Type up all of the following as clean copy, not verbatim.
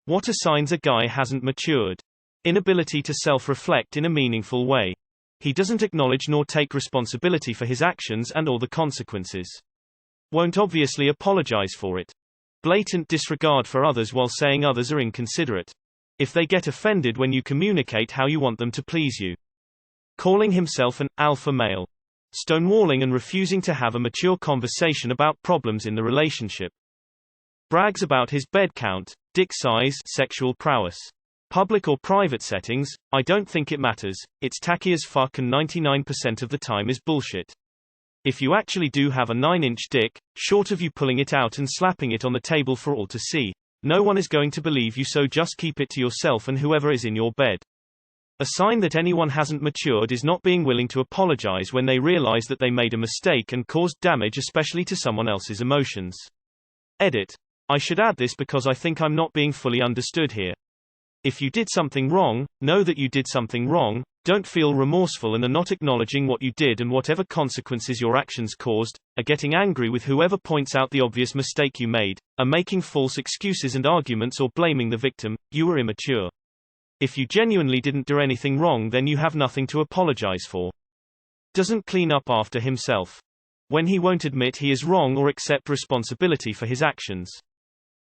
What are signs a guy hasn't matured? Inability to self-reflect in a meaningful way. He doesn't acknowledge nor take responsibility for his actions and/or the consequences. Won't obviously apologize for it. Blatant disregard for others while saying others are inconsiderate. If they get offended when you communicate how you want them to please you. Calling himself an alpha male. Stonewalling and refusing to have a mature conversation about problems in the relationship. Brags about his bed count, dick size, sexual prowess. Public or private settings, I don't think it matters, it's tacky as fuck and 99% of the time is bullshit. If you actually do have a 9-inch dick, short of you pulling it out and slapping it on the table for all to see, no one is going to believe you, so just keep it to yourself and whoever is in your bed. A sign that anyone hasn't matured is not being willing to apologize when they realize that they made a mistake and caused damage, especially to someone else's emotions. Edit. I should add this because I think I'm not being fully understood here. If you did something wrong, know that you did something wrong, don't feel remorseful and are not acknowledging what you did and whatever consequences your actions caused, are getting angry with whoever points out the obvious mistake you made, are making false excuses and arguments or blaming the victim, you were immature. If you genuinely didn't do anything wrong, then you have nothing to apologize for. Doesn't clean up after himself. When he won't admit he is wrong or accept responsibility for his actions.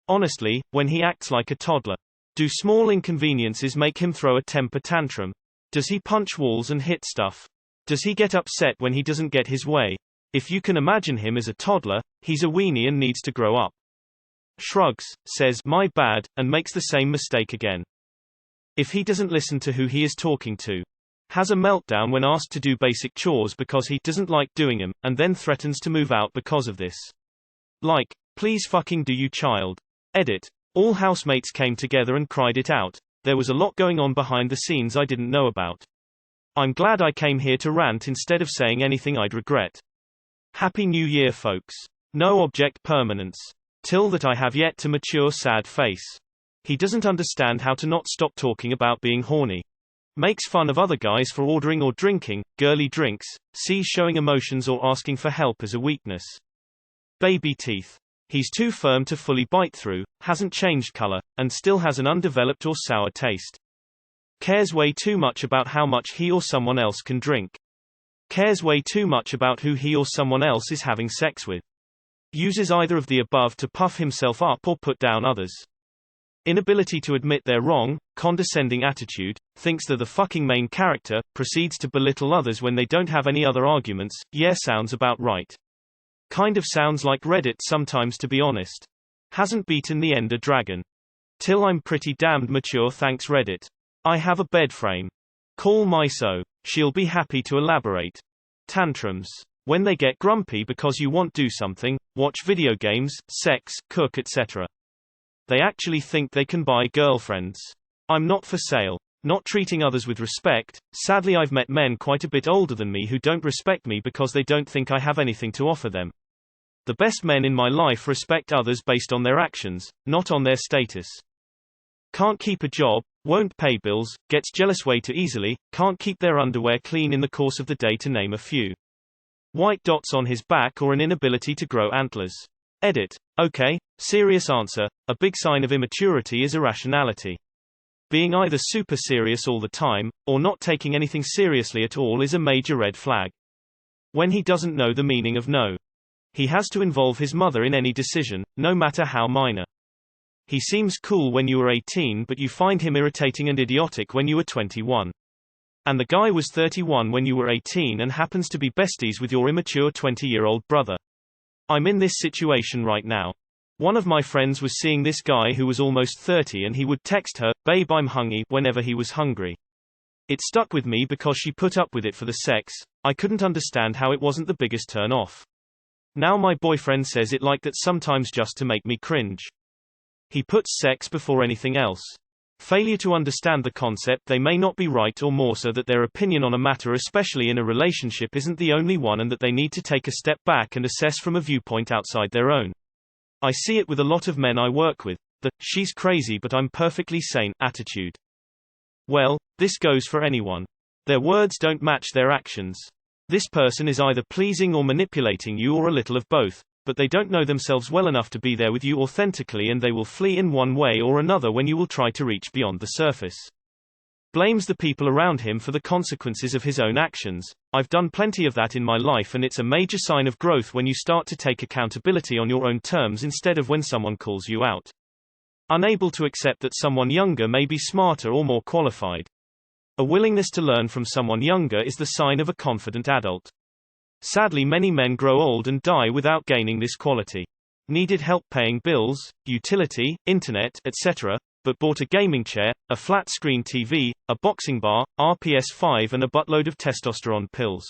Honestly, when he acts like a toddler. Do small inconveniences make him throw a temper tantrum? Does he punch walls and hit stuff? Does he get upset when he doesn't get his way? If you can imagine him as a toddler, he's a weenie and needs to grow up. Shrugs, says my bad, and makes the same mistake again. If he doesn't listen to who he is talking to. Has a meltdown when asked to do basic chores because he doesn't like doing them, and then threatens to move out because of this. Like, please fucking do, you child. Edit. All housemates came together and cried it out. There was a lot going on behind the scenes I didn't know about. I'm glad I came here to rant instead of saying anything I'd regret. Happy New Year, folks. No object permanence. Till that I have yet to mature, sad face. He doesn't understand how to not stop talking about being horny. Makes fun of other guys for ordering or drinking girly drinks, sees showing emotions or asking for help as a weakness. Baby teeth. He's too firm to fully bite through, hasn't changed color, and still has an undeveloped or sour taste. Cares way too much about how much he or someone else can drink. Cares way too much about who he or someone else is having sex with. Uses either of the above to puff himself up or put down others. Inability to admit they're wrong, condescending attitude, thinks they're the fucking main character, proceeds to belittle others when they don't have any other arguments. Yeah, sounds about right. Kind of sounds like Reddit sometimes, to be honest. Hasn't beaten the Ender Dragon. Till I'm pretty damned mature, thanks Reddit. I have a bed frame. Call Miso. She'll be happy to elaborate. Tantrums. When they get grumpy because you want do something, watch video games, sex, cook, etc. They actually think they can buy girlfriends. I'm not for sale. Not treating others with respect. Sadly, I've met men quite a bit older than me who don't respect me because they don't think I have anything to offer them. The best men in my life respect others based on their actions, not on their status. Can't keep a job, won't pay bills, gets jealous way too easily, can't keep their underwear clean in the course of the day, to name a few. White dots on his back or an inability to grow antlers. Edit. Okay, serious answer. A big sign of immaturity is irrationality. Being either super serious all the time, or not taking anything seriously at all is a major red flag. When he doesn't know the meaning of no. He has to involve his mother in any decision, no matter how minor. He seems cool when you were 18, but you find him irritating and idiotic when you were 21. And the guy was 31 when you were 18 and happens to be besties with your immature 20-year-old brother. I'm in this situation right now. One of my friends was seeing this guy who was almost 30 and he would text her, "Babe, I'm hungry," whenever he was hungry. It stuck with me because she put up with it for the sex. I couldn't understand how it wasn't the biggest turn off. Now my boyfriend says it like that sometimes just to make me cringe. He puts sex before anything else. Failure to understand the concept they may not be right, or more so that their opinion on a matter, especially in a relationship, isn't the only one and that they need to take a step back and assess from a viewpoint outside their own. I see it with a lot of men I work with, the "she's crazy but I'm perfectly sane" attitude. Well, this goes for anyone. Their words don't match their actions. This person is either pleasing or manipulating you, or a little of both, but they don't know themselves well enough to be there with you authentically, and they will flee in one way or another when you will try to reach beyond the surface. Blames the people around him for the consequences of his own actions. I've done plenty of that in my life, and it's a major sign of growth when you start to take accountability on your own terms instead of when someone calls you out. Unable to accept that someone younger may be smarter or more qualified. A willingness to learn from someone younger is the sign of a confident adult. Sadly, many men grow old and die without gaining this quality. Needed help paying bills, utility, internet, etc., but bought a gaming chair, a flat-screen TV, a boxing bar, RPS-5 and a buttload of testosterone pills.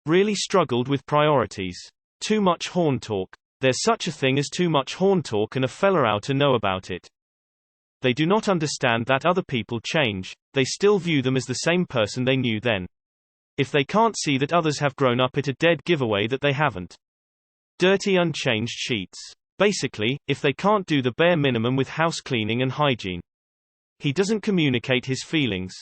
Really struggled with priorities. Too much horn talk. There's such a thing as too much horn talk, and a fella out to know about it. They do not understand that other people change. They still view them as the same person they knew then. If they can't see that others have grown up, it's a dead giveaway that they haven't. Dirty, unchanged sheets. Basically, if they can't do the bare minimum with house cleaning and hygiene. He doesn't communicate his feelings.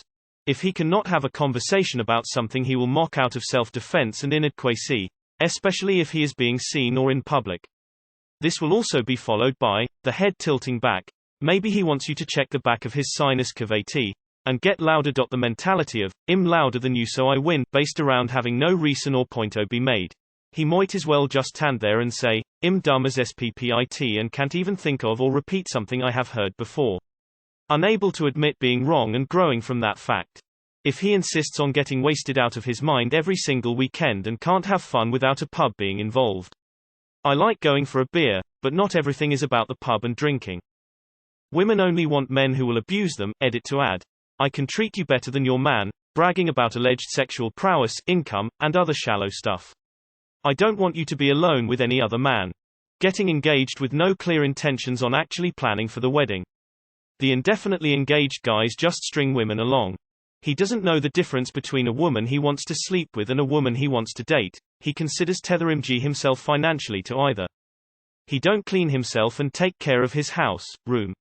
If he cannot have a conversation about something, he will mock out of self-defense and inadequacy, especially if he is being seen or in public. This will also be followed by the head tilting back. Maybe he wants you to check the back of his sinus cavity and get louder. The mentality of "I'm louder than you so I win," based around having no reason or point be made. He might as well just stand there and say, "I'm dumb as SPPIT and can't even think of or repeat something I have heard before." Unable to admit being wrong and growing from that fact. If he insists on getting wasted out of his mind every single weekend and can't have fun without a pub being involved. I like going for a beer, but not everything is about the pub and drinking. Women only want men who will abuse them. Edit to add. I can treat you better than your man, bragging about alleged sexual prowess, income, and other shallow stuff. I don't want you to be alone with any other man. Getting engaged with no clear intentions on actually planning for the wedding. The indefinitely engaged guys just string women along. He doesn't know the difference between a woman he wants to sleep with and a woman he wants to date. He considers tethering himself financially to either. He don't clean himself and take care of his house, room,